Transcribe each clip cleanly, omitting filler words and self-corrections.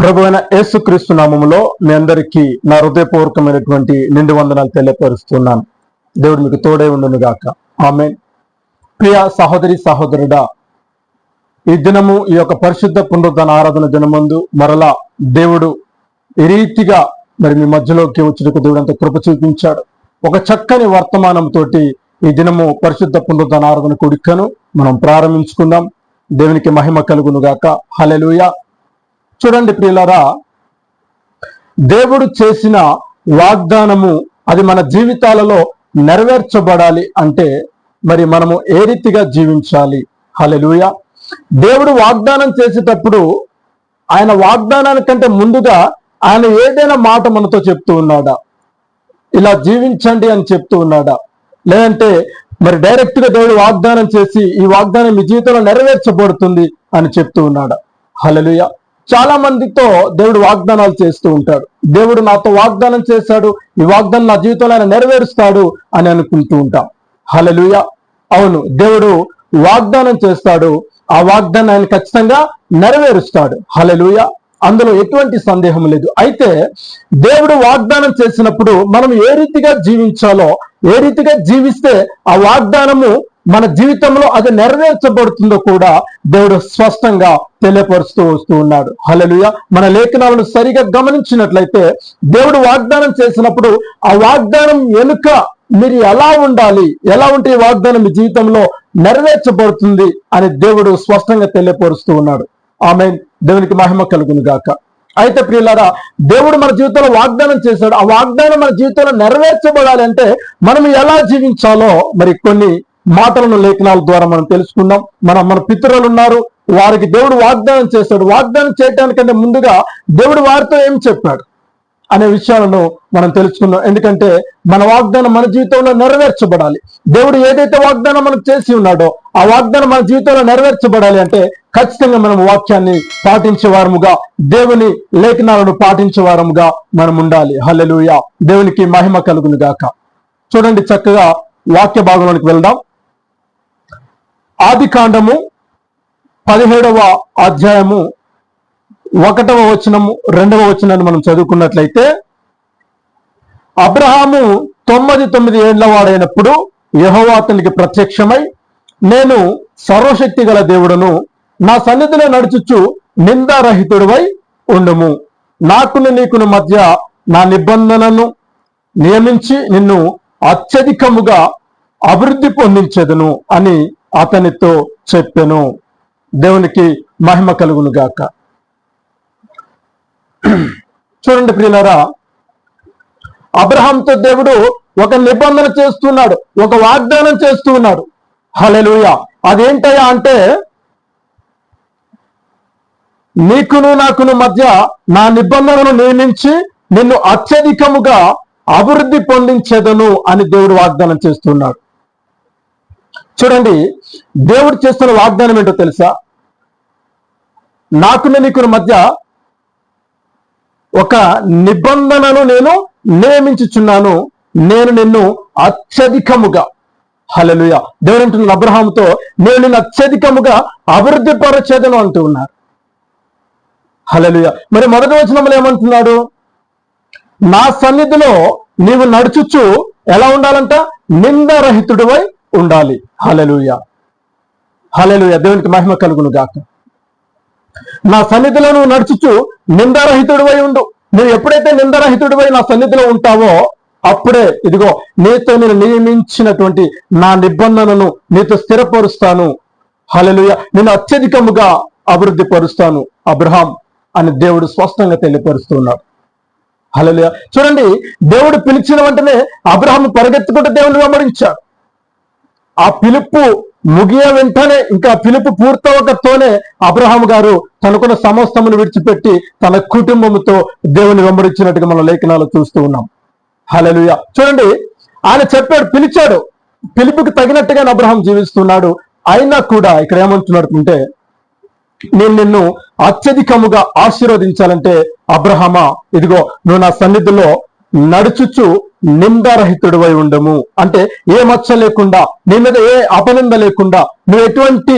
ప్రభువైన యేసుక్రీస్తు నామములో మీ అందరికీ నా హృదయపూర్వకమైనటువంటి నిండు వందనాలు తెలియపరుస్తున్నాను. దేవుడు మీకు తోడై ఉండును గాక. ఆమేన్. ప్రియ సహోదరి సహోదరుడా, ఈ దినము ఈ యొక్క పరిశుద్ధ పునరుద్ధాన ఆరాధన దినమందు మరలా దేవుడు ఈ రీతిగా మీ మధ్యలోకి వచ్చుటకు దేవుడు అంత కృప చూపించాడు. ఒక చక్కని వర్తమానంతో ఈ దినము పరిశుద్ధ పునరుద్ధాన ఆరాధన కూడికను మనం ప్రారంభించుకుందాం. దేవునికి మహిమ కలుగును గాక. హల్లెలూయా. చూడండి ప్రియులారా, దేవుడు చేసిన వాగ్దానము అది మన జీవితాలలో నెరవేర్చబడాలి అంటే మరి మనము ఏ రీతిగా జీవించాలి? హల్లెలూయా. దేవుడు వాగ్దానం చేసేటప్పుడు ఆయన వాగ్దానానికంటే ముందుగా ఆయన ఏదైనా మాట మనతో చెప్తూ ఉన్నాడా? ఇలా జీవించండి అని చెప్తూ ఉన్నాడా? లేదంటే మరి డైరెక్ట్ గా దేవుడు వాగ్దానం చేసి ఈ వాగ్దానం మీ జీవితంలో నెరవేర్చబడుతుంది అని చెప్తూ ఉన్నాడా? హల్లెలూయా. చాలా మందితో దేవుడు వాగ్దానాలు చేస్తూ ఉంటాడు. దేవుడు నాతో వాగ్దానం చేశాడు, ఈ వాగ్దానం నా జీవితంలో ఆయన నెరవేరుస్తాడు అని అనుకుంటూ ఉంటాం. హల్లెలూయా. అవును, దేవుడు వాగ్దానం చేస్తాడు, ఆ వాగ్దానం ఆయన ఖచ్చితంగా నెరవేరుస్తాడు. హల్లెలూయా. అందులో ఎటువంటి సందేహం లేదు. అయితే దేవుడు వాగ్దానం చేసినప్పుడు మనం ఏ రీతిగా జీవించాలో, ఏ రీతిగా జీవిస్తే ఆ వాగ్దానము మన జీవితంలో అది నెరవేర్చబడుతుందో కూడా దేవుడు స్పష్టంగా తెలియపరుస్తూ వస్తూ ఉన్నాడు. హల్లెలూయా. మన లేఖనాలను సరిగా గమనించినట్లయితే దేవుడు వాగ్దానం చేసినప్పుడు ఆ వాగ్దానం వెనుక మీరు ఎలా ఉండాలి, ఎలా ఉంటే ఈ వాగ్దానం మీ జీవితంలో నెరవేర్చబడుతుంది అని దేవుడు స్పష్టంగా తెలియపరుస్తూ ఉన్నాడు. ఆమేన్. దేవునికి మహిమ కలుగును గాక. అయితే ప్రియులారా, దేవుడు మన జీవితంలో వాగ్దానం చేశాడు. ఆ వాగ్దానం మన జీవితంలో నెరవేర్చబడాలి అంటే మనం ఎలా జీవించాలో మరి కొన్ని మాటలను లేఖనాల ద్వారా మనం తెలుసుకుందాం. మన పితరులు ఉన్నారు, వారికి దేవుడు వాగ్దానం చేశాడు. వాగ్దానం చేయటానికంటే ముందుగా దేవుడు వారితో ఏం చెప్పాడు అనే విషయాలను మనం తెలుసుకుందాం. ఎందుకంటే మన వాగ్దానం మన జీవితంలో నెరవేర్చబడాలి. దేవుడు ఏదైతే వాగ్దానం మనకు చేసి ఉన్నాడో ఆ వాగ్దానం మన జీవితంలో నెరవేర్చబడాలి అంటే ఖచ్చితంగా మనం వాక్యాన్ని పాటించేవారముగా, దేవుని లేఖనాలను పాటించేవారముగా మనం ఉండాలి. హల్లెలూయా. దేవునికి మహిమ కలుగును గాక. చూడండి, చక్కగా వాక్య భాగంలోనికి వెళ్దాం. ఆది కాండము 17వ అధ్యాయము 1వ వచనము 2వ వచనాన్ని మనం చదువుకున్నట్లయితే, అబ్రహాము 99 ఏళ్ల వాడైనప్పుడు యెహోవా అతనికి ప్రత్యక్షమై, నేను సర్వశక్తి గల దేవుడును, నా సన్నిధిలో నడుచుచు నిందారహితుడివై ఉండుము, నాకును నీకును మధ్య నా నిబంధనను నియమించి నిన్ను అత్యధికముగా అభివృద్ధి పొందించెదను అని అతనితో చెప్పెను. దేవునికి మహిమ కలుగును గాక. చూడండి ప్రియులారా, అబ్రహాంతో దేవుడు ఒక నిబంధన చేస్తున్నాడు, ఒక వాగ్దానం చేస్తూ ఉన్నాడు. హల్లెలూయా. అదేంటయ్యా అంటే, నీకును నాకును మధ్య నా నిబంధనను నియమించి నిన్ను అత్యధికముగా అభివృద్ధి పొందించేదను అని దేవుడు వాగ్దానం చేస్తున్నాడు. చూడండి, దేవుడు చేస్తున్న వాగ్దానం ఏంటో తెలుసా? నాకును నీకును మధ్య ఒక నిబంధనను నేను నియమించుచున్నాను, నేను నిన్ను అత్యధికముగా. హల్లెలూయా. దేవుడు అంటున్న అబ్రహాముతో, నేను నిన్ను అత్యధికముగా అభివృద్ధి పరచేదను అంటూ ఉన్నారు. హల్లెలూయా. మరి మొదటి వచనంలో ఏమంటున్నాడు? నా సన్నిధిలో నీవు నడుచుచు ఎలా ఉండాలంట? నిందారహితుడివై ఉండాలి. హల్లెలూయా. హల్లెలూయా. దేవునికి మహిమ కలుగును గాక. నా సన్నిధిలో నువ్వు నడుచుచు నిందారహితుడివై ఉండు. నువ్వు ఎప్పుడైతే నిందారహితుడివై నా సన్నిధిలో ఉంటావో అప్పుడే ఇదిగో నీతో నేను నియమించినటువంటి నా నిబంధనను నీతో స్థిరపరుస్తాను. హల్లెలూయా. నేను అత్యధికముగా అభివృద్ధి పరుస్తాను అబ్రహాం అని దేవుడు స్పష్టంగా తెలియపరుస్తున్నాడు. హల్లెలూయా. చూడండి, దేవుడు పిలిచిన వెంటనే అబ్రహాము పరిగెత్తుకుంటూ దేవుని వెంబడించాడు. ఆ పిలుపు ముగియ వెంటనే, ఇంకా పిలుపు పూర్తవకతోనే అబ్రహాము గారు తనకున్న సమస్తమును విడిచిపెట్టి తన కుటుంబముతో దేవుని వెంబడించినట్టుగా మన లేఖనాలు చూస్తూ ఉన్నాం. హల్లెలూయా. చూడండి, ఆయన చెప్పాడు, పిలిచాడు, పిలుపుకి తగినట్టుగా అబ్రహాం జీవిస్తున్నాడు. అయినా కూడా ఇక్కడ ఏమంటున్నాడుంటే, నేను నిన్ను అత్యధికముగా ఆశీర్వదించాలంటే అబ్రహామా, ఇదిగో నువ్వు నా సన్నిధిలో నడుచుచు నిందారహితుడివై ఉండము. అంటే ఏ మచ్చ లేకుండా, నీ మీద ఏ అపనింద లేకుండా, నువ్వు ఎటువంటి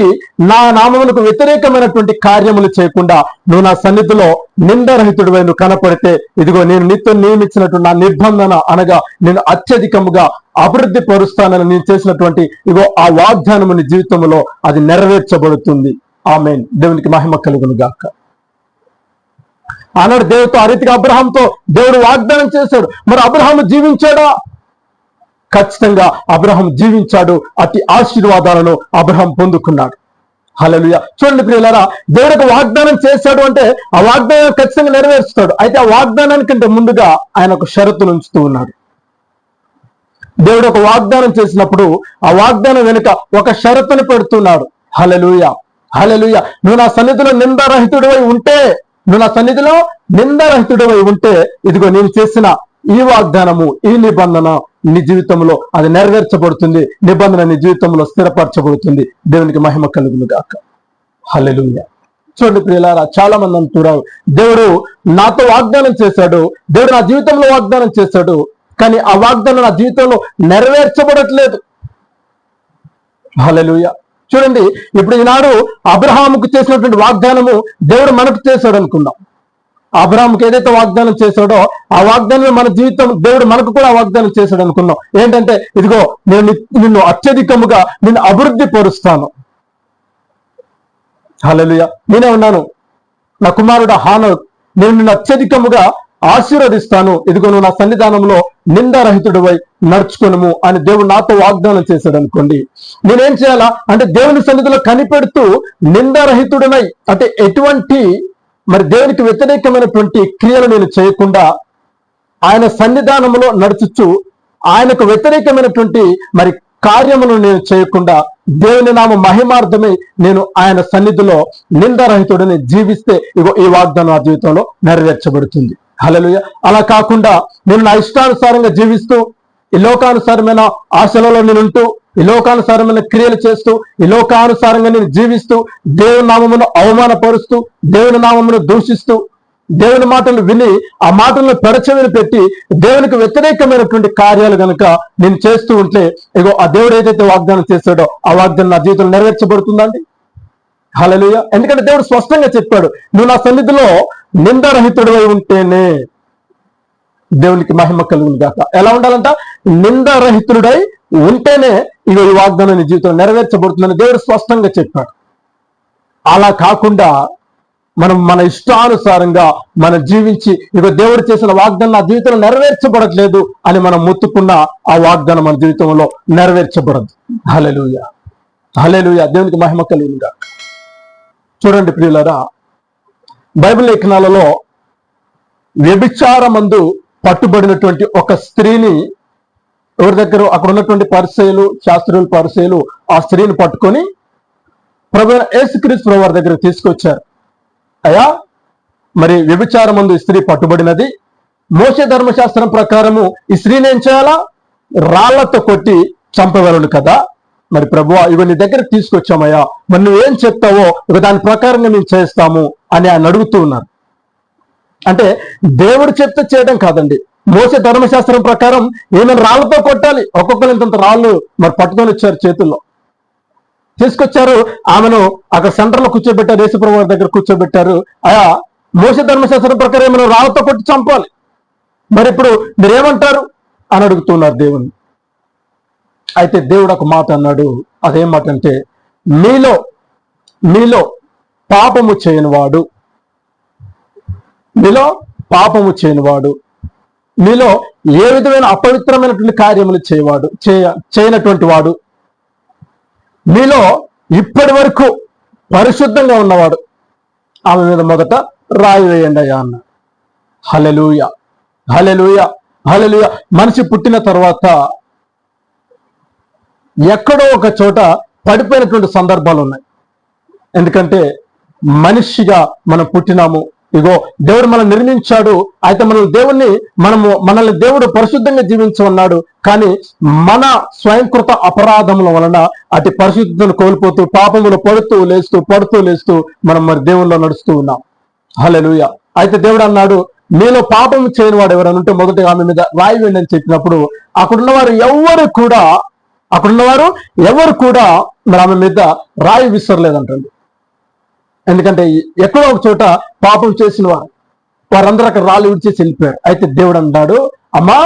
నా నామమునకు వ్యతిరేకమైనటువంటి కార్యములు చేయకుండా నువ్వు నా సన్నిధిలో నిందారహితుడివై నువ్వు కనపడితే, ఇదిగో నేను నీతో నియమించినటువంటి నా నిబంధన అనగా నేను అత్యధికముగా అభివృద్ధి పరుస్తానని నేను చేసినటువంటి ఇగో ఆ వాగ్దానము నీ జీవితంలో అది నెరవేర్చబడుతుంది. ఆమేన్. దేవునికి మహిమ కలుగును గాక. ఆనాడు దేవుడితో ఆ రీతిగా అబ్రహాంతో దేవుడు వాగ్దానం చేశాడు. మరి అబ్రహాము జీవించాడా? ఖచ్చితంగా అబ్రహాం జీవించాడు. అతి ఆశీర్వాదాలను అబ్రహాం పొందుకున్నాడు. హల్లెలూయా. చూడండి ప్రియులారా, దేవుడికి వాగ్దానం చేశాడు అంటే ఆ వాగ్దానం ఖచ్చితంగా నెరవేరుస్తాడు. అయితే ఆ వాగ్దానానికంటే ముందుగా ఆయన ఒక షరతును ఉంచుతూ ఉన్నాడు. దేవుడు ఒక వాగ్దానం చేసినప్పుడు ఆ వాగ్దానం వెనుక ఒక షరతును పెడుతున్నాడు. హల్లెలూయా, హల్లెలూయా. నువ్వు నా సన్నిధిలో నిందారహితుడివై ఉంటే, నువ్వు నా సన్నిధిలో నిందారహితుడివై ఉంటే, ఇదిగో నేను చేసిన ఈ వాగ్దానము, ఈ నిబంధన నీ జీవితంలో అది నెరవేర్చబడుతుంది. నిబంధన నీ జీవితంలో స్థిరపరచబడుతుంది. దేవునికి మహిమ కలుగును గాక. హల్లెలూయా. చూడండి ప్రియులారా, చాలా మంది అంటున్నారు దేవుడు నాతో వాగ్దానం చేశాడు, దేవుడు నా జీవితంలో వాగ్దానం చేశాడు, కానీ ఆ వాగ్దానం నా జీవితంలో నెరవేర్చబడట్లేదు. హల్లెలూయా. చూడండి, ఇప్పుడు ఈనాడు అబ్రహాముకు చేసినటువంటి వాగ్దానము దేవుడు మనకు చేశాడు అనుకుందాం. అబ్రహాముకి ఏదైతే వాగ్దానం చేశాడో ఆ వాగ్దానం మన జీవితం దేవుడు మనకు కూడా వాగ్దానం చేశాడు అనుకున్నాం. ఏంటంటే, ఇదిగో నేను నిన్ను అత్యధికముగా నిన్ను అభివృద్ధి పరుస్తాను. హల్లెలూయా. నేనే ఉన్నాను, నా కుమారుడు హానోక్, నేను నిన్ను అత్యధికముగా ఆశీర్వదిస్తాను. ఇదిగో నువ్వు నా సన్నిధానంలో నిందారహితుడివై నడుచుకును అని దేవుడు నాతో వాగ్దానం చేశాడు అనుకోండి. నేనేం చేయాలా అంటే, దేవుని సన్నిధిలో కనిపెడుతూ నిందారహితుడినై, అంటే ఎటువంటి మరి దేవునికి వ్యతిరేకమైనటువంటి క్రియలు నేను చేయకుండా ఆయన సన్నిధానంలో నడుచుచు ఆయనకు వ్యతిరేకమైనటువంటి మరి కార్యములను నేను చేయకుండా దేవుని నామ మహిమార్థమై నేను ఆయన సన్నిధిలో నిందారహితుడిని జీవిస్తే, ఇగో ఈ వాగ్దానం నా జీవితంలో నెరవేర్చబడుతుంది. హల్లెలూయా. అలా కాకుండా నేను నా ఇష్టానుసారంగా జీవిస్తూ, ఈ లోకానుసారమైన ఆశలలో నేను ఉంటూ, ఈ లోకానుసారమైన క్రియలు చేస్తూ, ఈ లోకానుసారంగా నేను జీవిస్తూ, దేవుని నామమును అవమానపరుస్తూ, దేవుని నామమును దూషిస్తూ, దేవుని మాటలు విని ఆ మాటలను పెడచెవిని పెట్టి దేవునికి వ్యతిరేకమైనటువంటి కార్యాలు గనుక నేను చేస్తూ ఉంటే, ఇగో ఆ దేవుడు ఏదైతే వాగ్దానం చేశాడో ఆ వాగ్దానం నా జీవితంలో నెరవేర్చబడుతుందండి. హల్లెలూయా. ఎందుకంటే దేవుడు స్పష్టంగా చెప్పాడు, నువ్వు నా సన్నిధిలో నిందారహితుడివై ఉంటేనే. దేవునికి మహిమ కలుగును గాక. ఎలా ఉండాలంట? నిందారహితుడై ఉంటేనే ఇక ఈ వాగ్దానం నీ జీవితంలో నెరవేర్చబడుతుందని దేవుడు స్పష్టంగా చెప్పాడు. అలా కాకుండా మనం మన ఇష్టానుసారంగా మనం జీవించి ఇక దేవుడు చేసిన వాగ్దానం నా జీవితంలో నెరవేర్చబడట్లేదు అని మనం మొత్తుకున్న ఆ వాగ్దానం మన జీవితంలో నెరవేర్చబడదు. హల్లెలూయా, హల్లెలూయా. దేవునికి మహిమ కలుగును గాక. చూడండి ప్రియులారా, బైబిల్ లేఖనాలలో వ్యభిచారమందు పట్టుబడినటువంటి ఒక స్త్రీని ఎవరి దగ్గర అక్కడ ఉన్నటువంటి పరిసయ్యులు, శాస్త్రులు, పరిసయ్యులు ఆ స్త్రీని పట్టుకొని ప్రభువైన యేసుక్రీస్తు ప్రభువు వారి దగ్గర తీసుకొచ్చారు. అయ్యా, మరి వ్యభిచారమందు ఈ స్త్రీ పట్టుబడినది, మోషే ధర్మశాస్త్రం ప్రకారము ఈ స్త్రీని ఏం చేయాలా? రాళ్లతో కొట్టి చంపగలడు కదా. మరి ప్రభువా, ఇవి నీ దగ్గరకు తీసుకొచ్చామయ్యా, మరి నువ్వేం చెప్తావో ఇక దాని ప్రకారంగా మేము చేస్తాము అని ఆయన అడుగుతూ ఉన్నారు. అంటే దేవుడు చెప్తే చేయడం కాదండి, మోసే ధర్మశాస్త్రం ప్రకారం ఏమైనా రాళ్లతో కొట్టాలి. ఒక్కొక్కరు ఇంత రాళ్ళు మరి పట్టుకొని వచ్చారు, చేతుల్లో తీసుకొచ్చారు. ఆమెను అక్కడ సెంటర్లో కూర్చోబెట్టారు, యేసుప్రభువు వారి దగ్గర కూర్చోబెట్టారు. అయా, మోసే ధర్మశాస్త్రం ప్రకారం ఏమైనా రాళ్లతో కొట్టి చంపాలి, మరి ఇప్పుడు మీరేమంటారు అని అడుగుతున్నారు దేవుని. అయితే దేవుడు ఒక మాట అన్నాడు. అదేం మాట అంటే, మీలో పాపము చేయనివాడు, మీలో పాపము చేయనివాడు, మీలో ఏ విధమైన అపవిత్రమైనటువంటి కార్యములు చేయనటువంటి వాడు, మీలో ఇప్పటి వరకు పరిశుద్ధంగా ఉన్నవాడు, ఆమె మీద మొదట రాయి వేయండి అయ్యా అన్న. హల్లెలూయా, హల్లెలూయా, హల్లెలూయా. మనిషి పుట్టిన తర్వాత ఎక్కడో ఒక చోట పడిపోయినటువంటి సందర్భాలు ఉన్నాయి. ఎందుకంటే మనిషిగా మనం పుట్టినాము, ఇగో దేవుడు మనం నిర్మించాడు. అయితే మనల్ని దేవుడు పరిశుద్ధంగా జీవించమన్నాడు. కానీ మన స్వయంకృత అపరాధముల వలన అటు పరిశుద్ధతను కోల్పోతూ పాపములు పడుతూ లేస్తూ మనం మరి దేవుల్లో నడుస్తూ ఉన్నాం. హల్లెలూయా. అయితే దేవుడు అన్నాడు, మీలో పాపం చేయని వాడు ఎవరైనా ఉంటే మొదటిగా ఆమె మీద రాయి వేయండి అని చెప్పినప్పుడు అక్కడున్నవారు ఎవరు కూడా మరి ఆమె మీద రాయి విసరలేదంటండి. ఎందుకంటే ఎక్కడో ఒక చోట పాపం చేసిన వారందరూ అక్కడ రాళ్ళు విడిచేసి వెళ్ళిపోయారు. అయితే దేవుడు అన్నాడు, అమ్మా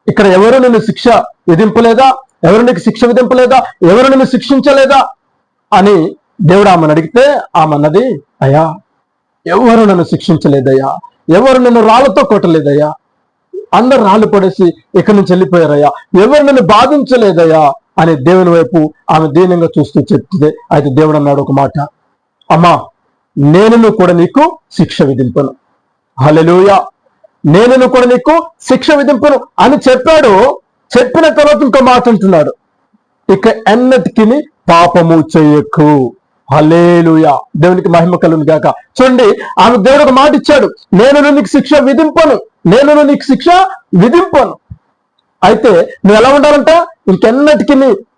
ఇక్కడ ఎవరు నిన్ను శిక్ష విధింపలేదా, ఎవరు నీకు శిక్ష విధింపలేదా, ఎవరు నిన్ను శిక్షించలేదా అని దేవుడు ఆమెను అడిగితే ఆమె అన్నది, అయ్యా ఎవరు నన్ను శిక్షించలేదయ్యా, ఎవరు నన్ను రాళ్లతో కొట్టలేదయ్యా, అందరు రాళ్ళు పడేసి ఇక్కడి నుంచి వెళ్ళిపోయారయ్యా, ఎవరు నన్ను బాధించలేదయ్యా అని దేవుని వైపు ఆమె దీనంగా చూస్తూ చెప్తుంది. అయితే దేవుడు అన్నాడు ఒక మాట, అమ్మా నేను కూడా నీకు శిక్ష విధింపను. హల్లెలూయా, నేను కూడా నీకు శిక్ష విధింపను అని చెప్పాడు. చెప్పిన తర్వాత ఇంకో మాట అంటున్నాడు, ఇక ఎన్నటికి పాపము చేయకు. హల్లెలూయా, దేవునికి మహిమ కలుగును గాక. చూడండి, ఆమె దేవుడు ఒక మాట ఇచ్చాడు, నేను నీకు శిక్ష విధింపను. అయితే నువ్వు ఎలా ఉండాలంట, ఇంకెన్నటికి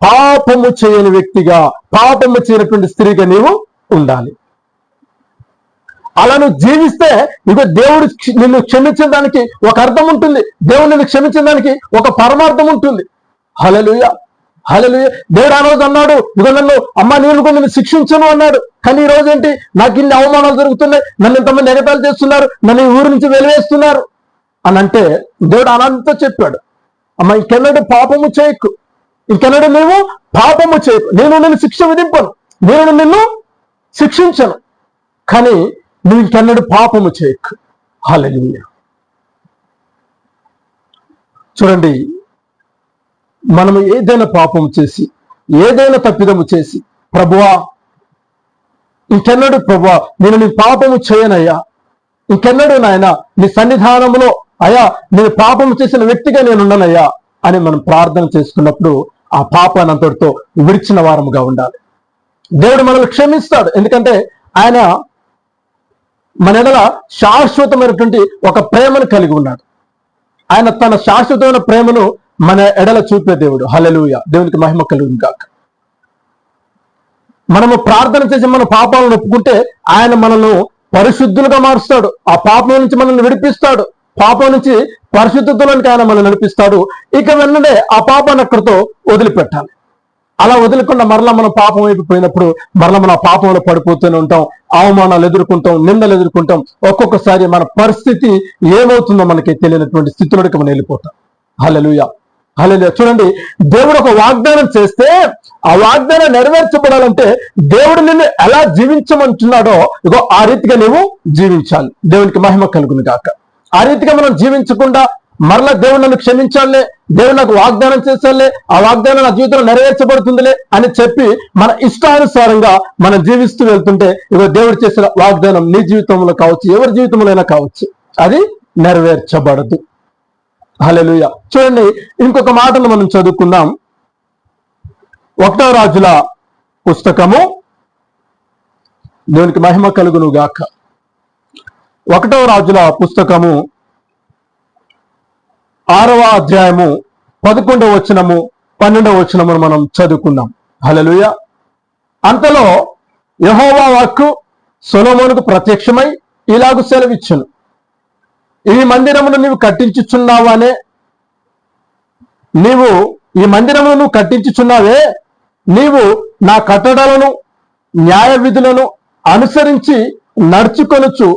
పాపము చేయని వ్యక్తిగా, పాపము చేయనటువంటి స్త్రీగా నీవు ఉండాలి. అలా నువ్వు జీవిస్తే ఇక దేవుడు నిన్ను క్షమించడానికి ఒక అర్థం ఉంటుంది, దేవుడు నిన్ను క్షమించడానికి ఒక పరమార్థం ఉంటుంది. హల్లెలూయా, హల్లెలూయా. దేవుడు ఆ రోజు అన్నాడు, ఇక నన్ను అమ్మ నేను కూడా నిన్ను శిక్షించను అన్నాడు. కానీ ఈ రోజు ఏంటి, నాకు ఇన్ని అవమానాలు జరుగుతున్నాయి, నన్ను ఇంతమంది ఎగతాళి చేస్తున్నారు, నన్ను ఈ ఊరి నుంచి వెలివేస్తున్నారు అని అంటే దేవుడు అనంతా చెప్పాడు, అమ్మ ఇంకెన్నడూ పాపము చేయకు, ఇంకెన్నడూ నువ్వు పాపము చేయకు, నేను నిన్ను శిక్ష విధింపను, నేను నిన్ను శిక్షించను, కానీ నువ్వు ఇంకెన్నడూ పాపము చేయకు. హల్లెలూయా. చూడండి, మనము ఏదైనా పాపం చేసి, ఏదైనా తప్పిదము చేసి, ప్రభువా ఇంకెన్నడూ ప్రభువా నేను నీ పాపము చేయనయ్యా, ఇంకెన్నడూ నాయన నీ సన్నిధానంలో అయ్యా నేను పాపము చేసిన వ్యక్తిగా నేను ఉండనయ్యా అని మనం ప్రార్థన చేసుకున్నప్పుడు ఆ పాపాన్ని అంతటితో విడిచిన వారముగా ఉండాలి. దేవుడు మనల్ని క్షమిస్తాడు, ఎందుకంటే ఆయన మన ఎడల శాశ్వతమైనటువంటి ఒక ప్రేమను కలిగి ఉన్నాడు. ఆయన తన శాశ్వతమైన ప్రేమను మన ఎడల చూపే దేవుడు. హల్లెలూయా, దేవునికి మహిమ కలుగును గాక. మనము ప్రార్థన చేసి మన పాపాలను ఒప్పుకుంటే ఆయన మనల్ని పరిశుద్ధులుగా మారుస్తాడు, ఆ పాపం నుంచి మనల్ని విడిపిస్తాడు, పాపం నుంచి పరిశుద్ధతలోనికి ఆయన మనల్ని నడిపిస్తాడు. ఇక వెంటనే ఆ పాపాన్ని అక్కడితో వదిలిపెట్టాలి. అలా వదిలేకుండా మరలా మనం పాపం అయిపోయినప్పుడు మరలా మనం ఆ పాపంలో పడిపోతూనే ఉంటాం, అవమానాలు ఎదుర్కొంటాం, నిందలు ఎదుర్కొంటాం. ఒక్కొక్కసారి మన పరిస్థితి ఏమవుతుందో మనకి తెలియనటువంటి స్థితిలోకి మనం వెళ్ళిపోతాం. హల్లెలూయా, హల్లెలూయా. చూడండి, దేవుడు ఒక వాగ్దానం చేస్తే ఆ వాగ్దానం నెరవేర్చబడాలంటే దేవుడు నిన్ను ఎలా జీవించమంటున్నాడో ఇగో ఆ రీతిగా నువ్వు జీవించాలి. దేవునికి మహిమ కలుగును గాక. ఆ రీతిగా మనం జీవించకుండా మరలా దేవుడు నన్ను క్షమించాలే, దేవుడు నాకు వాగ్దానం చేశాలే, ఆ వాగ్దానం నా జీవితంలో నెరవేర్చబడుతుందిలే అని చెప్పి మన ఇష్టానుసారంగా మనం జీవిస్తూ వెళ్తుంటే ఇగో దేవుడు చేసిన వాగ్దానం నీ జీవితంలో కావచ్చు, ఎవరి జీవితంలో అయినా కావచ్చు, అది నెరవేర్చబడదు. హల్లెలూయా. చూడండి, ఇంకొక మాటను మనం చదువుకుందాం. 1వ రాజుల పుస్తకము, దేవునికి మహిమ కలుగును గాక. 1వ రాజుల పుస్తకము 6వ అధ్యాయము 11వ వచనము 12వ వచనమును మనం చదువుకుందాం. హల్లెలూయా. అంతలో యెహోవా వాక్కు సొలొమోనుకు ప్రత్యక్షమై ఇలాగు సెలవిచ్చును, ఈ మందిరమును నీవు కట్టించుచున్నావానే, నీవు ఈ మందిరమును నువ్వు కట్టించుచున్నావే, నీవు నా కట్టడలను న్యాయ విధులను అనుసరించి నడుచుకొనుచు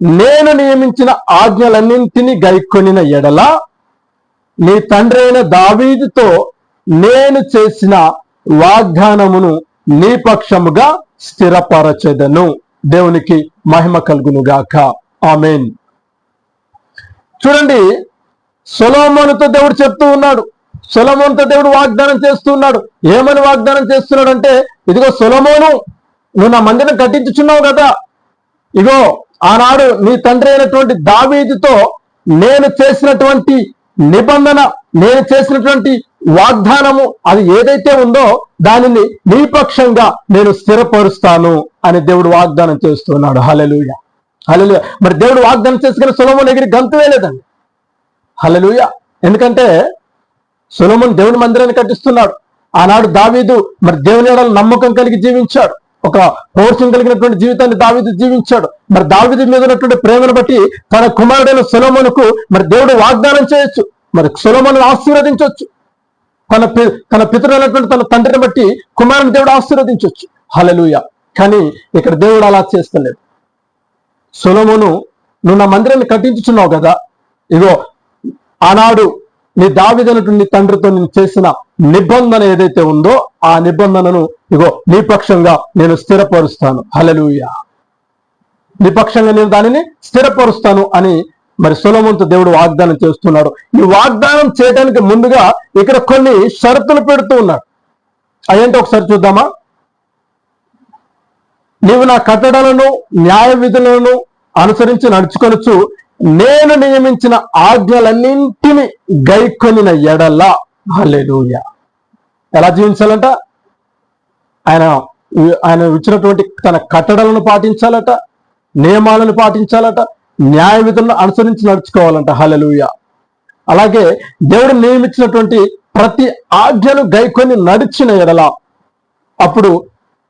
నేను నియమించిన ఆజ్ఞలన్నింటినీ గైకొనిన ఎడల నీ తండ్రి అయిన దావీదుతో నేను చేసిన వాగ్దానమును నీ పక్షముగా స్థిరపరచెదను. దేవునికి మహిమ కలుగును గాక. ఆమేన్. చూడండి, సొలొమోనుతో దేవుడు చెప్తూ ఉన్నాడు, సొలొమోనుతో దేవుడు వాగ్దానం చేస్తూ ఉన్నాడు. ఏమని వాగ్దానం చేస్తున్నాడు అంటే, ఇదిగో సొలొమోను, నువ్వు నా మందిరం కట్టించుచున్నావు కదా, ఇగో ఆనాడు నీ తండ్రి అయినటువంటి దావీదుతో నేను చేసినటువంటి నిబంధన, నేను చేసినటువంటి వాగ్దానము అది ఏదైతే ఉందో దానిని నీ పక్షంగా నేను స్థిరపరుస్తాను అని దేవుడు వాగ్దానం చేస్తున్నాడు. హల్లెలూయా, హల్లెలూయా. మరి దేవుడు వాగ్దానం చేసుకుని సొలొమోను ఎగిరి గంతు వేయలేదండి. హల్లెలూయా. ఎందుకంటే సొలొమోను దేవుని మందిరాన్ని కట్టిస్తున్నాడు. ఆనాడు దావీదు మరి దేవుని యెడల నమ్మకం కలిగి జీవించాడు. ఒక పౌరుషం కలిగినటువంటి జీవితాన్ని దావీదు జీవించాడు. మరి దావీదు మీద ఉన్నటువంటి ప్రేమను బట్టి తన కుమారుడైన సొలొమోనుకు మరి దేవుడు వాగ్దానం చేయొచ్చు, మరి సొలొమోనును ఆశీర్వదించవచ్చు. తన పితరులైనటువంటి తన తండ్రిని బట్టి కుమారుని దేవుడు ఆశీర్వదించవచ్చు. హల్లెలూయా. కానీ ఇక్కడ దేవుడు అలా చేస్తలేదు. సొలొమోను, నువ్వు నా మందిరాన్ని కట్టించుచున్నావు కదా, ఇగో ఆనాడు నీ దావీదైనటువంటి నీ తండ్రితో నేను చేసిన నిబంధన ఏదైతే ఉందో ఆ నిబంధనను ఇగో నీ పక్షంగా నేను స్థిరపరుస్తాను. హల్లెలూయా. నీ పక్షంగా నేను దానిని స్థిరపరుస్తాను అని మరి సొలొమోనుతో దేవుడు వాగ్దానం చేస్తున్నాడు. ఈ వాగ్దానం చేయడానికి ముందుగా ఇక్కడ కొన్ని షరతులు పెడుతూ ఉన్నాడు. అదేంటో ఒకసారి చూద్దామా? నీవు నా కట్టడలను న్యాయ విధులను అనుసరించి నడుచుకొనొచ్చు, నేను నియమించిన ఆజ్ఞలన్నింటినీ గైకొనిన ఎడల. హల్లెలూయా. ఎలా జీవించాలంట? ఆయన ఇచ్చినటువంటి తన కట్టడలను పాటించాలట, నియమాలను పాటించాలట, న్యాయ విధులను అనుసరించి నడుచుకోవాలంట. హల్లెలూయా. అలాగే దేవుడు నియమించినటువంటి ప్రతి ఆజ్ఞను గైకొని నడిచిన ఎడల అప్పుడు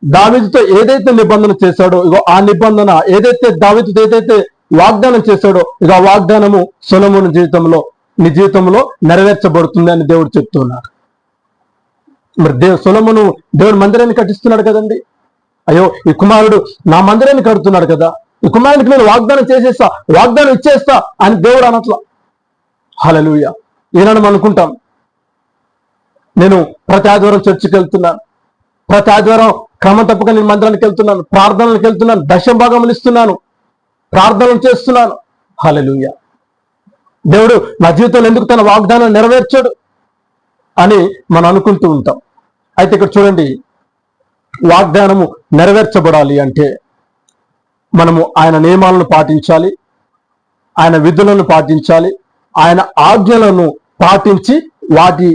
దావీదుతో ఏదైతే నిబంధన చేశాడో ఇగో ఆ నిబంధన ఏదైతే దావీదుతో ఏదైతే వాగ్దానం చేశాడో ఇక ఆ వాగ్దానము సొలొమోను జీవితంలో నీ జీవితంలో నెరవేర్చబడుతుంది అని దేవుడు చెప్తున్నాడు. మరి సొలొమోను దేవుడు మందిరాన్ని కట్టిస్తున్నాడు కదండి. అయ్యో ఈ కుమారుడు నా మందిరాన్ని కడుతున్నాడు కదా, ఈ కుమారుడికి నేను వాగ్దానం చేసేస్తా, వాగ్దానం ఇచ్చేస్తా అని దేవుడు అనట్లా. హల్లెలూయా. ఈనాడు మనం అనుకుంటాం, నేను ప్రతి ఆదివారం చర్చికి వెళ్తున్నాను, ప్రతి ఆదివారం క్రమం తప్పక నేను మందిరానికి వెళ్తున్నాను, ప్రార్థనలకు వెళ్తున్నాను, దశభాగములు ఇస్తున్నాను, ప్రార్థనలు చేస్తున్నాను. హల్లెలూయా. దేవుడు నా జీవితంలో ఎందుకు తన వాగ్దానం నెరవేర్చాడు అని మనం అనుకుంటూ ఉంటాం. అయితే ఇక్కడ చూడండి, వాగ్దానము నెరవేర్చబడాలి అంటే మనము ఆయన నియమాలను పాటించాలి, ఆయన విధులను పాటించాలి, ఆయన ఆజ్ఞలను పాటించి వాటి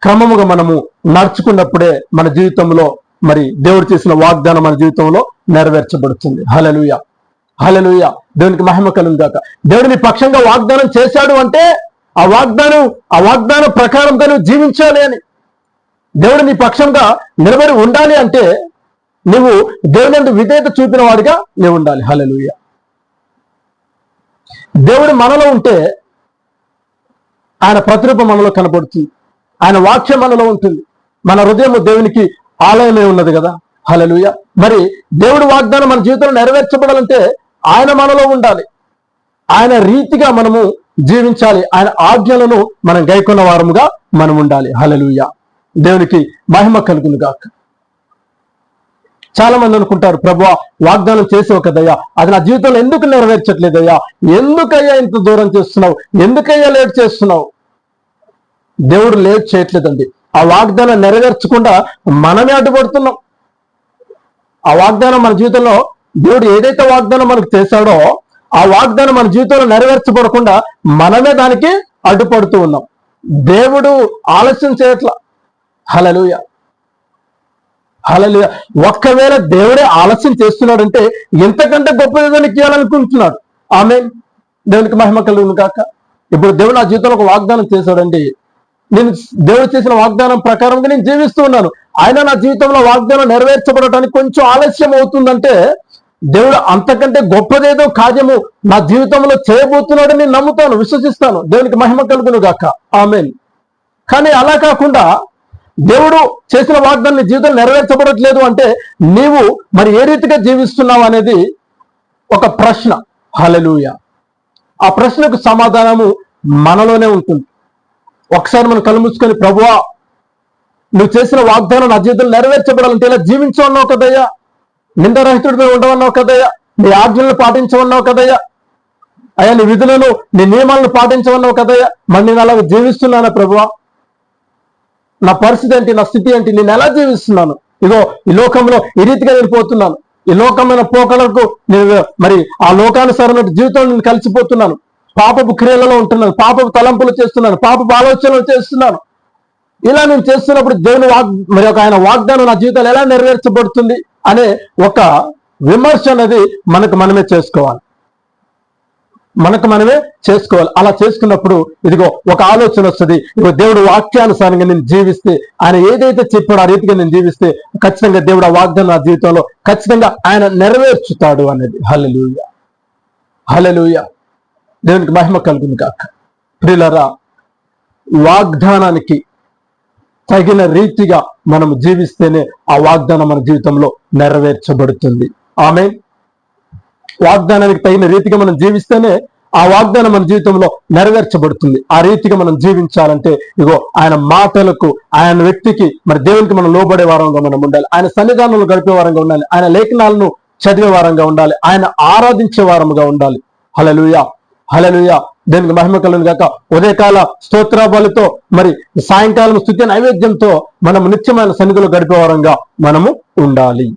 క్రమముగా మనము నడుచుకున్నప్పుడే మన జీవితంలో మరి దేవుడు చేసిన వాగ్దానం మన జీవితంలో నెరవేర్చబడుతుంది. హల్లెలూయా. హల్లెలూయా. దేవునికి మహిమ కలుగును గాక. దేవుడు నీ పక్షంగా వాగ్దానం చేశాడు అంటే ఆ వాగ్దానం ప్రకారంగా నువ్వు జీవించాలి అని. దేవుడు నీ పక్షంగా నిలబడి ఉండాలి అంటే నువ్వు దేవుని విధేయత చూపిన వాడిగా నువ్వు ఉండాలి. హల్లెలూయా. దేవుడు మనలో ఉంటే ఆయన ప్రతిరూపం మనలో కనపడుతుంది, ఆయన వాక్యం మనలో ఉంటుంది. మన హృదయం దేవునికి ఆలయమే ఉన్నది కదా. హల్లెలూయా. మరి దేవుడు వాగ్దానం మన జీవితంలో నెరవేర్చబడాలంటే ఆయన మనలో ఉండాలి, ఆయన రీతిగా మనము జీవించాలి, ఆయన ఆజ్ఞలను మనం గైకొన్న వారముగా మనం ఉండాలి. హల్లెలూయా. దేవునికి మహిమ కలుగును గాక. చాలా మంది అనుకుంటారు, ప్రభువా వాగ్దానం చేసావు కదయ్యా, అది నా జీవితంలో ఎందుకు నెరవేర్చట్లేదయ్యా, ఎందుకయ్యా ఇంత దూరం చేస్తున్నావు, ఎందుకయ్యా లేట్ చేస్తున్నావు? దేవుడు లేట్ చేయట్లేదండి. ఆ వాగ్దానం నెరవేర్చకుండా మనమే అడ్డుపడుతున్నాం. ఆ వాగ్దానం మన జీవితంలో దేవుడు ఏదైతే వాగ్దానం మనకు చేశాడో ఆ వాగ్దానం మన జీవితంలో నెరవేర్చబడకుండా మనమే దానికి అడ్డుపడుతూ ఉన్నాం. దేవుడు ఆలస్యం చేయట్లా. హల్లెలూయా. హల్లెలూయా. ఒక్కవేళ దేవుడే ఆలస్యం చేస్తున్నాడంటే ఎంతకంటే గొప్ప ఏదైనా ఇవ్వాలనుకుంటున్నాడు. ఆమేన్. దేవునికి మహిమ కలుగును గాక. ఇప్పుడు దేవుడు నా జీవితంలో ఒక వాగ్దానం చేశాడండి, నేను దేవుడు చేసిన వాగ్దానం ప్రకారంగా నేను జీవిస్తూ ఉన్నాను, ఆయన నా జీవితంలో వాగ్దానం నెరవేర్చబడటానికి కొంచెం ఆలస్యం అవుతుందంటే దేవుడు అంతకంటే గొప్పదేదో కార్యము నా జీవితంలో చేయబోతున్నాడని నేను నమ్ముతాను, విశ్వసిస్తాను. దేవునికి మహిమ కలుగును గాక. ఆమేన్. కానీ అలా కాకుండా దేవుడు చేసిన వాగ్దానం నీ జీవితంలో నెరవేర్చబడట్లేదు అంటే నీవు మరి ఏ రీతిగా జీవిస్తున్నావు అనేది ఒక ప్రశ్న. హల్లెలూయా. ఆ ప్రశ్నకు సమాధానము మనలోనే ఉంటుంది. ఒకసారి మనం కళ్ళు మూసుకొని, ప్రభువా నువ్వు చేసిన వాగ్దానం నా జీవితంలో నెరవేర్చబడాలంటే ఇలా జీవించమన్నావు కదయ్యా, నిందరహితుడిపై ఉండవన్నావు కదయ్యా, నీ ఆజ్ఞలను పాటించమన్నావు కదయ్యా, అయ్యా నీ విధులను నీ నియమాలను పాటించమన్నావు కదయ్యా, మరి నేను అలా జీవిస్తున్నానా ప్రభువా? నా పరిస్థితి ఏంటి, నా స్థితి ఏంటి, నేను ఎలా జీవిస్తున్నాను? ఇగో ఈ లోకంలో ఈ రీతిగా నేను పోతున్నాను, ఈ లోకమైన పోకలకు నేను మరి ఆ లోకానుసారమైన జీవితంలో నేను కలిసిపోతున్నాను, పాపపు క్రియలలో ఉంటున్నాను, పాపపు తలంపులు చేస్తున్నాను, పాపపు ఆలోచనలు చేస్తున్నాను. ఇలా నేను చేస్తున్నప్పుడు దేవుని మరి ఒక ఆయన వాగ్దానం నా జీవితంలో ఎలా నెరవేర్చబడుతుంది అనే ఒక విమర్శ అనేది మనకు మనమే చేసుకోవాలి. మనకు మనమే చేసుకోవాలి. అలా చేసుకున్నప్పుడు ఇదిగో ఒక ఆలోచన వస్తుంది, ఇదిగో దేవుడు వాక్యానుసారంగా నేను జీవిస్తే, ఆయన ఏదైతే చెప్పాడో ఆ రీతిగా నేను జీవిస్తే ఖచ్చితంగా దేవుడు ఆ వాగ్దానం నా జీవితంలో ఖచ్చితంగా ఆయన నెరవేర్చుతాడు అనేది. హల్లెలూయా, హల్లెలూయా, దేవునికి మహిమ కలుగును గాక. ప్రియులారా, వాగ్దానానికి తగిన రీతిగా మనం జీవిస్తేనే ఆ వాగ్దానం మన జీవితంలో నెరవేర్చబడుతుంది. ఆమేన్. వాగ్దానానికి తగిన రీతిగా మనం జీవిస్తేనే ఆ వాగ్దానం మన జీవితంలో నెరవేర్చబడుతుంది. ఆ రీతిగా మనం జీవించాలంటే ఇగో ఆయన మాటలకు, ఆయన వ్యక్తికి, మరి దేవునికి మనం లోబడే వారంగా మనం ఉండాలి. ఆయన సన్నిధానంలో గడిపే వారంగా ఉండాలి. ఆయన లేఖనాలను చదివే వారంగా ఉండాలి. ఆయన ఆరాధించే వారముగా ఉండాలి. హల్లెలూయా, హల్లెలూయా, దేనికి మహిమ కలుగును గాక. ఉదయకాల స్తోత్రాబలితో మరి సాయంకాలం స్తుతి నైవేద్యంతో మనము నిత్యమైన సన్నిధిలో గడిపే వారంగా మనము ఉండాలి.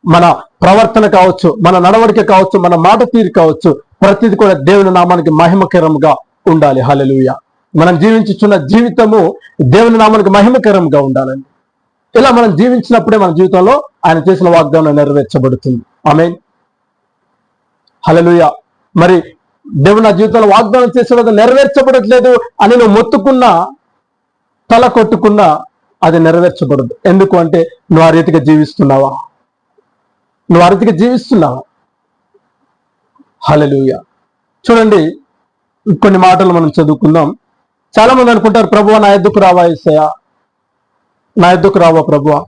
మన ప్రవర్తన కావచ్చు, మన నడవడిక కావచ్చు, మన మాట తీరు కావచ్చు, ప్రతిది కూడా దేవుని నామానికి మహిమకరంగా ఉండాలి. హల్లెలూయా. మనం జీవించుచున్న జీవితము దేవుని నామానికి మహిమకరంగా ఉండాలండి. ఇలా మనం జీవించినప్పుడే మన జీవితంలో ఆయన చేసిన వాగ్దానం నెరవేర్చబడుతుంది. ఆమేన్, హల్లెలూయా. మరి దేవుడు నా జీవితంలో వాగ్దానం చేసేది నెరవేర్చబడట్లేదు అని నువ్వు మొత్తుకున్నా, తల కొట్టుకున్నా అది నెరవేర్చబడదు. ఎందుకు అంటే నువ్వు ఆ రీతిగా జీవిస్తున్నావా? నువ్వు ఆ రీతిగా జీవిస్తున్నావా? హల్లెలూయా. చూడండి, కొన్ని మాటలు మనం చదువుకుందాం. చాలా మంది అనుకుంటారు, ప్రభువా నా ఎద్దుకు రావా యేసయ్యా, నా ఎద్దుకు రావా ప్రభువా,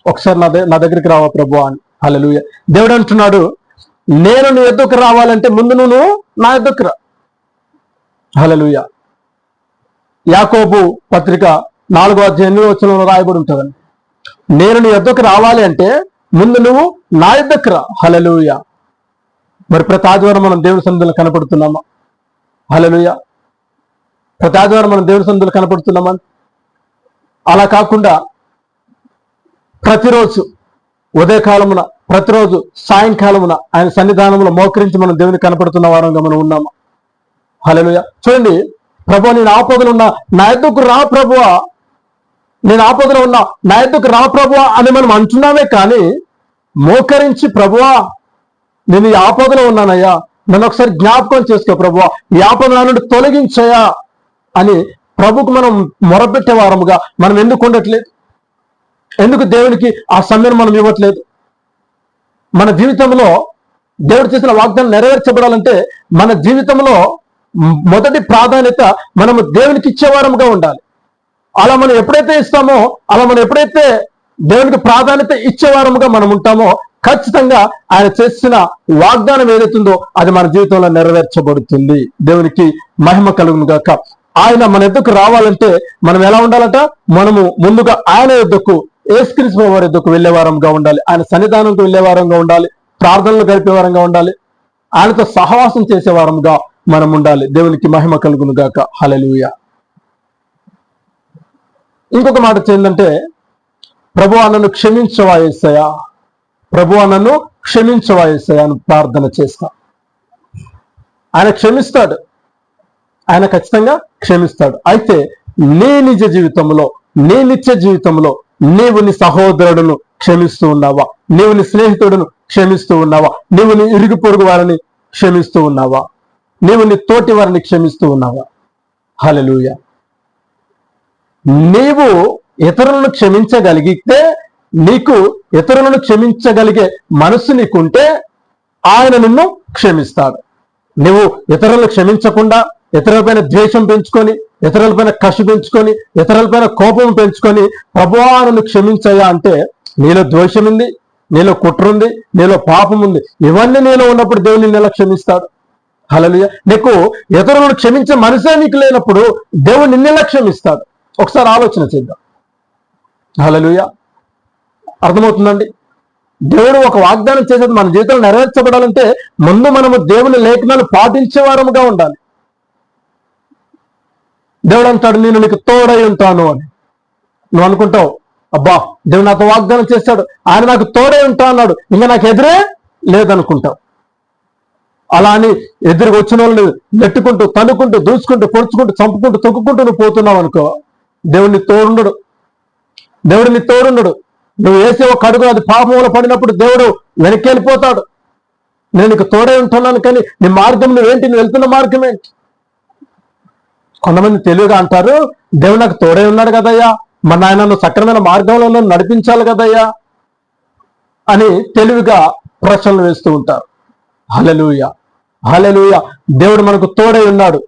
ఒకసారి నా దగ్గరికి రావా ప్రభువా అని. హల్లెలూయా. దేవుడు అంటున్నాడు, నేను నీ ఎద్దుకు రావాలంటే ముందు నువ్వు నా ఎద్దుకు రా. హల్లెలూయా. యాకోబు పత్రిక 4:8 రాయబడి ఉంటుందండి. నేను నీ ఎద్దుకు రావాలి అంటే ముందు నువ్వు నా ఎద్దుకు రా. హల్లెలూయా. మరి ప్రతి ఆదివారం మనం దేవుని సన్నిధిలో కనపడుతున్నామా? హల్లెలూయా. ప్రతి ఆదివారం మనం దేవుని సన్నిధిలో కనపడుతున్నామా? అలా కాకుండా ప్రతిరోజు ఉదయకాలమున, ప్రతిరోజు సాయంకాలమున ఆయన సన్నిధానంలో మోకరించి మనం దేవుని కనపడుతున్న వారంగా మనం ఉన్నామా? హల్లెలూయా. చూడండి, ప్రభువా నేను ఆపదలు ఉన్నా నా ఎద్దుకు రా ప్రభువా, నేను ఆపదలో ఉన్నా నా ఎద్దుకు రా ప్రభువా అని మనం అంటున్నామే కానీ మోకరించి ప్రభువా నేను ఈ ఆపదలో ఉన్నానయ్యా, నన్ను ఒకసారి జ్ఞాపకం చేసుకో ప్రభువా, ఈ ఆపద నా నుండి తొలగించయా అని ప్రభుకు మనం మొరపెట్టే వారముగా మనం ఎందుకు ఉండట్లేదు? ఎందుకు దేవునికి ఆ సమయం మనం ఇవ్వట్లేదు? మన జీవితంలో దేవుడు చేసిన వాగ్దానం నెరవేర్చబడాలంటే మన జీవితంలో మొదటి ప్రాధాన్యత మనము దేవునికి ఇచ్చేవారముగా ఉండాలి. అలా మనం ఎప్పుడైతే ఇస్తామో, అలా మనం ఎప్పుడైతే దేవునికి ప్రాధాన్యత ఇచ్చేవారముగా మనం ఉంటామో ఖచ్చితంగా ఆయన చేసిన వాగ్దానం ఏదైతుందో అది మన జీవితంలో నెరవేర్చబడుతుంది. దేవునికి మహిమ కలుగును గాక. ఆయన మన ఎద్దుకు రావాలంటే మనం ఎలా ఉండాలట? మనము ముందుగా ఆయన ఎద్దుకు, యేసుక్రీస్తు వారి ఎద్దుకు వెళ్లే వారంగా ఉండాలి. ఆయన సన్నిధానంకు వెళ్లే వారంగా ఉండాలి. ప్రార్థనలు గడిపే వారంగా ఉండాలి. ఆయనతో సహవాసం చేసే వారంగా మనం ఉండాలి. దేవునికి మహిమ కలుగును గాక. హల్లెలూయా. ఇంకొక మాట ఏంటంటే, ప్రభువా నన్ను క్షమించవా యేసయ్యా, ప్రభువా నన్ను క్షమించవా యేసయ్యా అని ప్రార్థన చేస్తా. ఆయన క్షమిస్తాడు, ఆయన ఖచ్చితంగా క్షమిస్తాడు. అయితే నీ నిజ జీవితంలో, నీ నిత్య జీవితంలో నీవు నీ సహోదరుడును క్షమిస్తూ ఉన్నావా? నీవు నీ స్నేహితుడును క్షమిస్తూ ఉన్నావా? నీవు నీ ఇరుగు పొరుగు వారిని క్షమిస్తూ ఉన్నావా? నీవు నీ తోటి వారిని క్షమిస్తూ ఉన్నావా? హల్లెలూయా. నీవు ఇతరులను క్షమించగలిగితే, నీకు ఇతరులను క్షమించగలిగే మనసు నీకుంటే ఆయన నిన్ను క్షమిస్తాడు. నువ్వు ఇతరులను క్షమించకుండా ఇతరులపైన ద్వేషం పెంచుకొని, ఇతరులపైన కసి పెంచుకొని, ఇతరులపైన కోపం పెంచుకొని ప్రభువా నన్ను క్షమించయ్యా అంటే నీలో ద్వేషం ఉంది, నీలో కుట్ర ఉంది, నీలో పాపం ఉంది. ఇవన్నీ నీలో ఉన్నప్పుడు దేవుడు నిన్ను ఎలా క్షమిస్తాడు? హల్లెలూయా. నీకు ఇతరులను క్షమించే మనసే నీకు లేనప్పుడు దేవుడు నిన్నెలా క్షమిస్తాడు? ఒకసారి ఆలోచన చేద్దాం. హల్లెలూయా. అర్థమవుతుందండి? దేవుడు ఒక వాగ్దానం చేసేది మన జీవితంలో నెరవేర్చబడాలంటే ముందు మనము దేవుని లేఖనాలు పాటించే వారముగా ఉండాలి. దేవుడు అంటాడు, నేను నీకు తోడై ఉంటాను అని. నువ్వు అనుకుంటావు, అబ్బా దేవుడు నాతో వాగ్దానం చేశాడు, ఆయన నాకు తోడై ఉంటా అన్నాడు, ఇంకా నాకు ఎదురే లేదనుకుంటావు. అలా అని ఎదురుకు వచ్చిన వాళ్ళని నెట్టుకుంటూ, తన్నుకుంటూ, దూసుకుంటూ, పొడుచుకుంటూ, చంపుకుంటూ, తొక్కుకుంటూ నువ్వు పోతున్నావు అనుకో, దేవుడిని తోడుండడు. దేవుడిని తోడుండడు. నువ్వు వేసే ఒక అడుగు అది పాపంలో పడినప్పుడు దేవుడు వెనక్కి వెళ్ళిపోతాడు. నేను నీకు తోడే ఉంటున్నాను, కానీ నీ మార్గం నువ్వేంటి, నువ్వు వెళ్తున్న మార్గం ఏంటి? కొంతమంది తెలివిగా అంటారు, దేవుడు నాకు తోడే ఉన్నాడు కదయ్యా, మన ఆయన నువ్వు సక్రమైన మార్గంలో నడిపించాలి కదయ్యా అని తెలివిగా ప్రశ్నలు వేస్తూ ఉంటారు. హల్లెలూయా, హల్లెలూయా. దేవుడు మనకు తోడై ఉన్నాడు.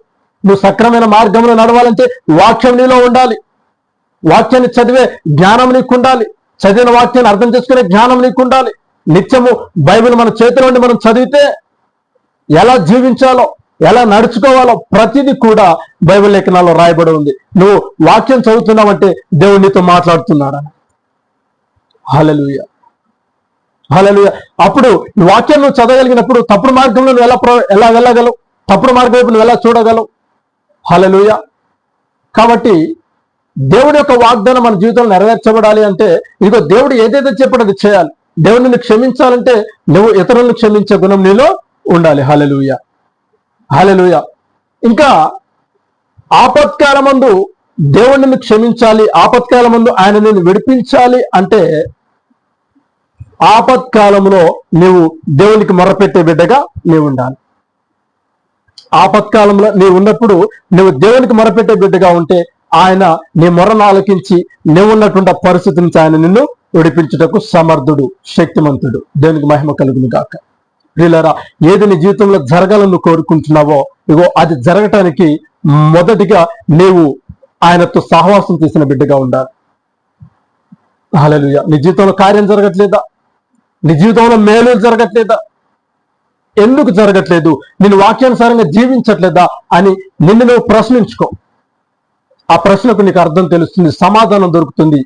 నువ్వు సక్రమైన మార్గంలో నడవాలంటే వాక్యం నీలో ఉండాలి. వాక్యాన్ని చదివే జ్ఞానం నీకు ఉండాలి. చదివిన వాక్యాన్ని అర్థం చేసుకునే జ్ఞానం నీకు ఉండాలి. నిత్యము బైబిల్ మన చేతిలో ఉండి మనం చదివితే ఎలా జీవించాలో, ఎలా నడుచుకోవాలో ప్రతిదీ కూడా బైబిల్ లేఖనాల్లో రాయబడి ఉంది. నువ్వు వాక్యం చదువుతున్నావంటే దేవుడు నీతో మాట్లాడుతున్నాడు. హల్లెలూయా, హల్లెలూయా. అప్పుడు ఈ వాక్యం నువ్వు చదవగలిగినప్పుడు తప్పుడు మార్గంలో నువ్వు ఎలా వెళ్ళగలవు, తప్పుడు మార్గం వైపు నువ్వు ఎలా చూడగలవు? హల్లెలూయా. కాబట్టి దేవుడి యొక్క వాగ్దానం మన జీవితంలో నెరవేర్చబడాలి అంటే ఇదిగో దేవుడు ఏదైతే చెప్పాడో అది చేయాలి. దేవుడు నిన్ను క్షమించాలంటే నువ్వు ఇతరులను క్షమించే గుణం నీలో ఉండాలి. హల్లెలూయా, హల్లెలూయా. ఇంకా ఆపత్కాలమందు దేవుడు నిన్ను క్షమించాలి, ఆపత్కాలమందు ఆయన నిన్ను విడిపించాలి అంటే ఆపత్కాలంలో నీవు దేవునికి మొరపెట్టే బిడ్డగా నీవు ఉండాలి. ఆపత్కాలంలో నీవు ఉన్నప్పుడు నువ్వు దేవునికి మొరపెట్టే బిడ్డగా ఉంటే ఆయన నీ మొరను ఆలకించి నువ్వు ఉన్నటువంటి పరిస్థితి నుంచి ఆయన నిన్ను విడిపించుటకు సమర్థుడు, శక్తిమంతుడు. దేవునికి మహిమ కలుగును గాక. ప్రియులారా, ఏది నీ జీవితంలో జరగాలని కోరుకుంటున్నావో ఇగో అది జరగటానికి మొదటిగా నీవు ఆయనతో సహవాసం చేసిన బిడ్డగా ఉండాలి. హల్లెలూయా. నీ జీవితంలో కార్యం జరగట్లేదా? నీ జీవితంలో మేలు జరగట్లేదా? ఎందుకు జరగట్లేదు? నేను వాక్యానుసారంగా జీవించట్లేదా అని నిన్ను నువ్వు ప్రశ్నించుకో. ఆ ప్రశ్నకు నీకు అర్థం తెలుస్తుంది, సమాధానం దొరుకుతుంది.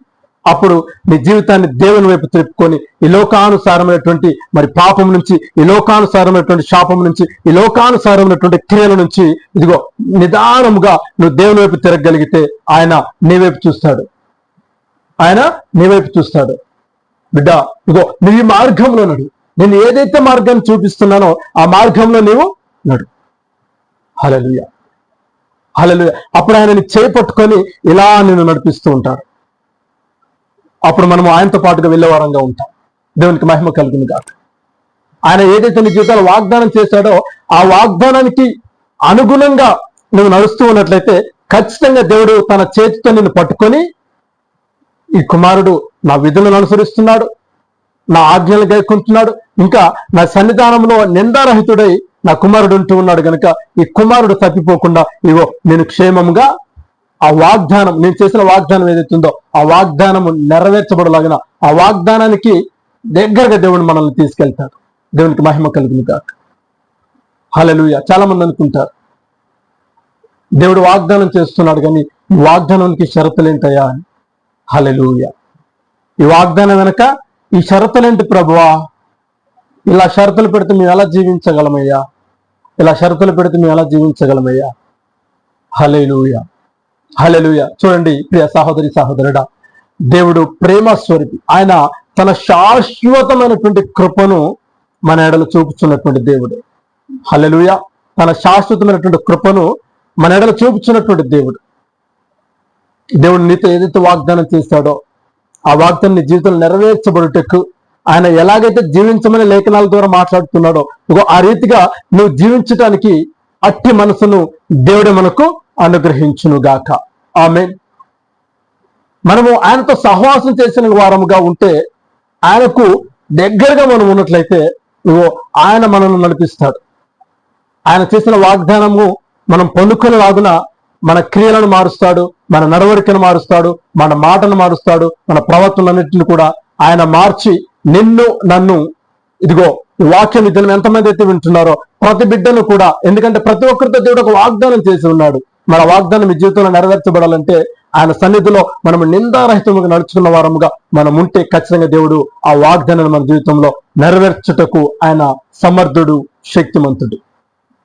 అప్పుడు నీ జీవితాన్ని దేవుని వైపు తిప్పుకొని ఈ లోకానుసారమైనటువంటి మరి పాపం నుంచి, ఈ లోకానుసారమైనటువంటి శాపం నుంచి, ఈ లోకానుసారమైనటువంటి క్రియల నుంచి ఇదిగో నిదానముగా నువ్వు దేవుని వైపు తిరగగలిగితే ఆయన నీ వైపు చూస్తాడు. ఆయన నీ వైపు చూస్తాడు. బిడ్డ ఇదిగో నువ్వు ఈ మార్గంలో నడు. నేను ఏదైతే మార్గాన్ని చూపిస్తున్నానో ఆ మార్గంలో నీవు నడు. హల్లెలూయా, హల్లెలూయా. అప్పుడు ఆయనని చేపట్టుకొని ఇలా నిన్ను నడిపిస్తూ ఉంటాడు. అప్పుడు మనము ఆయనతో పాటుగా వెళ్ళే వారంగా ఉంటాం. దేవునికి మహిమ కలుగును గాక. ఆయన ఏదైతే నీ జీవితాలు వాగ్దానం చేశాడో ఆ వాగ్దానానికి అనుగుణంగా నువ్వు నడుస్తూ ఉన్నట్లయితే ఖచ్చితంగా దేవుడు తన చేతితో నిన్ను పట్టుకొని ఈ కుమారుడు నా విధులను అనుసరిస్తున్నాడు, నా ఆజ్ఞలు గైకొంటున్నాడు, ఇంకా నా సన్నిధానంలో నిందారహితుడై నా కుమారుడు ఉంటూ ఉన్నాడు కనుక ఈ కుమారుడు తప్పిపోకుండా ఇగో నేను క్షేమంగా ఆ వాగ్దానం, నేను చేసిన వాగ్దానం ఏదైతే ఉందో ఆ వాగ్దానము నెరవేర్చబడలాగిన ఆ వాగ్దానానికి దగ్గరగా దేవుడు మనల్ని తీసుకెళ్తాడు. దేవునికి మహిమ కలుగును గాక. హల్లెలూయా. చాలా మంది అనుకుంటారు దేవుడు వాగ్దానం చేస్తున్నాడు కానీ ఈ వాగ్దానానికి షరతులేంటయ్యా అని. హల్లెలూయా. ఈ వాగ్దానం వెనక ఈ షరతులేంటి ప్రభువా? ఇలా షరతులు పెడితే మేము ఎలా జీవించగలమయ్యా? ఇలా షరతులు పెడితే మేము ఎలా జీవించగలమయ్యా? హల్లెలూయా, హల్లెలూయా. చూడండి ప్రియ సహోదరి సహోదరుడా, దేవుడు ప్రేమ స్వరూపి. ఆయన తన శాశ్వతమైనటువంటి కృపను మన ఎడల చూపుచున్నటువంటి దేవుడు. హల్లెలూయా. తన శాశ్వతమైనటువంటి కృపను మన ఎడల చూపుచున్నటువంటి దేవుడు. దేవుడు నీతో ఏదైతే వాగ్దానం చేశాడో ఆ వాగ్దానం నీ జీవితంలో నెరవేర్చబడుటకు ఆయన ఎలాగైతే జీవించమని లేఖనాల ద్వారా మాట్లాడుతున్నాడో ఇగో ఆ రీతిగా నువ్వు జీవించటానికి అట్టి మనసును దేవుడే మనకు అనుగ్రహించును గాక. ఆమేన్. మనము ఆయనతో సహవాసం చేసిన వారముగా ఉంటే, ఆయనకు దగ్గరగా మనం ఉన్నట్లయితే ఇగో ఆయన మనల్ని నడిపిస్తాడు. ఆయన చేసిన వాగ్దానము మనం పొందుకునేలాగున మన క్రియలను మారుస్తాడు, మన నడవడికను మారుస్తాడు, మన మాటను మారుస్తాడు, మన ప్రవర్తనలన్నింటిని కూడా ఆయన మార్చి నిన్ను నన్ను ఇదిగో వాక్యం ఇద్దరు ఎంతమంది అయితే వింటున్నారో ప్రతి బిడ్డను కూడా, ఎందుకంటే ప్రతి ఒక్కరితో దేవుడు ఒక వాగ్దానం చేసి ఉన్నాడు. మన వాగ్దానం మీ జీవితంలో నెరవేర్చబడాలంటే ఆయన సన్నిధిలో మనం నిందారహితముగా నడుచుకున్న వారముగా మనం ఉంటే ఖచ్చితంగా దేవుడు ఆ వాగ్దానాన్ని మన జీవితంలో నెరవేర్చుటకు ఆయన సమర్థుడు, శక్తిమంతుడు.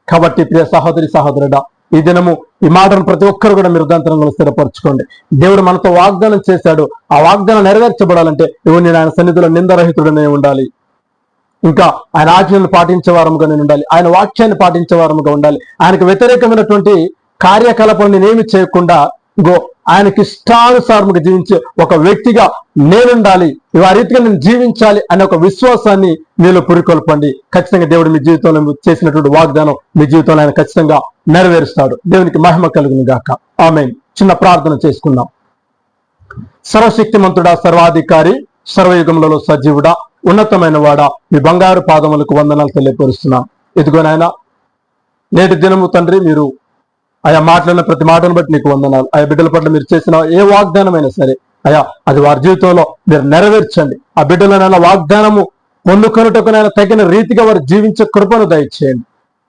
కాబట్టి ప్రియ సహోదరి సహోదరుడా, ఈ దినము ఈ మాటను ప్రతి ఒక్కరు కూడా మీరు హృదయాంతరంలో స్థిరపరచుకోండి. దేవుడు మనతో వాగ్దానం చేశాడు, ఆ వాగ్దానం నెరవేర్చబడాలంటే నేను ఆయన సన్నిధిలో నిందరహితుడనే ఉండాలి, ఇంకా ఆయన ఆజ్ఞలను పాటించే వారముగా నేను ఉండాలి, ఆయన వాక్యాన్ని పాటించే వారముగా ఉండాలి. ఆయనకు వ్యతిరేకమైనటువంటి కార్యకలాపాలు నేనేమి చేయకుండా ఇగో ఆయనకి ఇష్టానుసారముగా జీవించే ఒక వ్యక్తిగా నేనుండాలి, ఆ రీతిగా నేను జీవించాలి అనే ఒక విశ్వాసాన్ని మీలో పురికొల్పండి. ఖచ్చితంగా దేవుడు మీ జీవితంలో చేసినటువంటి వాగ్దానం మీ జీవితంలో ఆయన ఖచ్చితంగా నెరవేరుస్తాడు. దేవునికి మహిమ కలుగును గాక. ఆమేన్. చిన్న ప్రార్థన చేసుకుందాం. సర్వశక్తిమంతుడా, సర్వాధికారి, సర్వయుగములలో సజీవుడా, ఉన్నతమైన వాడా, మీ బంగారు పాదములకు వందనాలు తెలియపరుస్తున్నాం. ఇదిగో నాయన, నేటి దినము తండ్రి మీరు ఆయా మాట్లాడిన ప్రతి మాటను బట్టి నీకు వందనాలు. ఆయా బిడ్డల పట్ల మీరు చేసిన ఏ వాగ్దానమైనా సరే అయా అది వారి జీవితంలో మీరు నెరవేర్చండి. ఆ బిడ్డలనైనా వాగ్దానము పొందుకొనుటకునైనా తగిన రీతిగా వారు జీవించే కృపను దయచేయండి.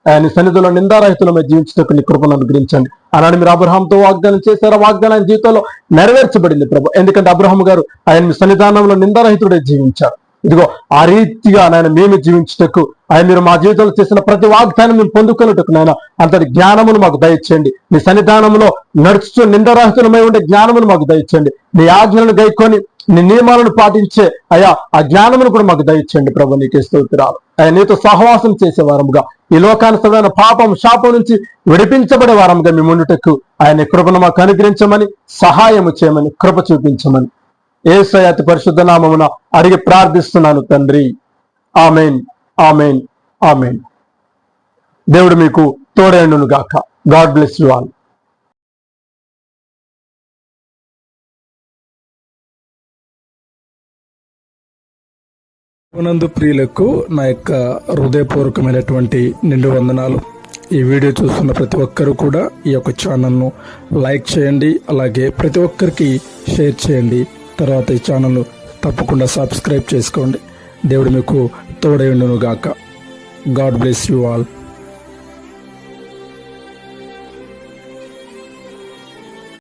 ఆయన సన్నిధిలో నిందారహితులమై జీవించటకు నీ కృపను అనుగ్రహించండి. అలానే మీరు అబ్రహాంతో వాగ్దానం చేశారు, వాగ్దానం ఆయన జీవితంలో నెరవేర్చబడింది ప్రభు. ఎందుకంటే అబ్రహాం గారు ఆయన మీ సన్నిధానంలో నిందారహితుడే జీవించారు. ఇదిగో ఆ రీతిగా నాయన మేము జీవించుటకు ఆయన మీరు మా జీవితంలో చేసిన ప్రతి వాగ్దానం మేము పొందుకున్నట్టుకు నాయన అంతటి జ్ఞానమును మాకు దయచేయండి. నీ సన్నిధానంలో నడుచుతూ నిందరహితులమై ఉండే జ్ఞానమును మాకు దయచేయండి. నీ ఆజ్ఞలను గైకొని నీ నియమాలను పాటించే అయా ఆ జ్ఞానమును కూడా మాకు దయచేయండి ప్రభు. నీకే స్తోత్రాలు. ఆయన నీతో సహవాసం చేసే వారముగా, ఈ లోకానుసరమైన పాపం శాపం నుంచి విడిపించబడే వారముగా మేము ఉండుటకు ఆయన కృపను మాకు అనుగ్రహించమని, సహాయము చేయమని, కృప చూపించమని యేసయ్య అతి పరిశుద్ధ నామమున అడిగి ప్రార్థిస్తున్నాను తండ్రి. Amen, amen, amen. దేవుడు మీకు తోడేండును గాక. God bless you all. నందు ప్రియులకు నా యొక్క హృదయపూర్వకమైనటువంటి నిండు వందనాలు. ఈ వీడియో చూస్తున్న ప్రతి ఒక్కరూ కూడా ఈ యొక్క ఛానల్ను లైక్ చేయండి, అలాగే ప్రతి ఒక్కరికి షేర్ చేయండి. తర్వాత ఈ ఛానల్ తప్పకుండా సబ్స్క్రైబ్ చేసుకోండి. దేవుడు మీకు తోడైండును గాక. God bless you all.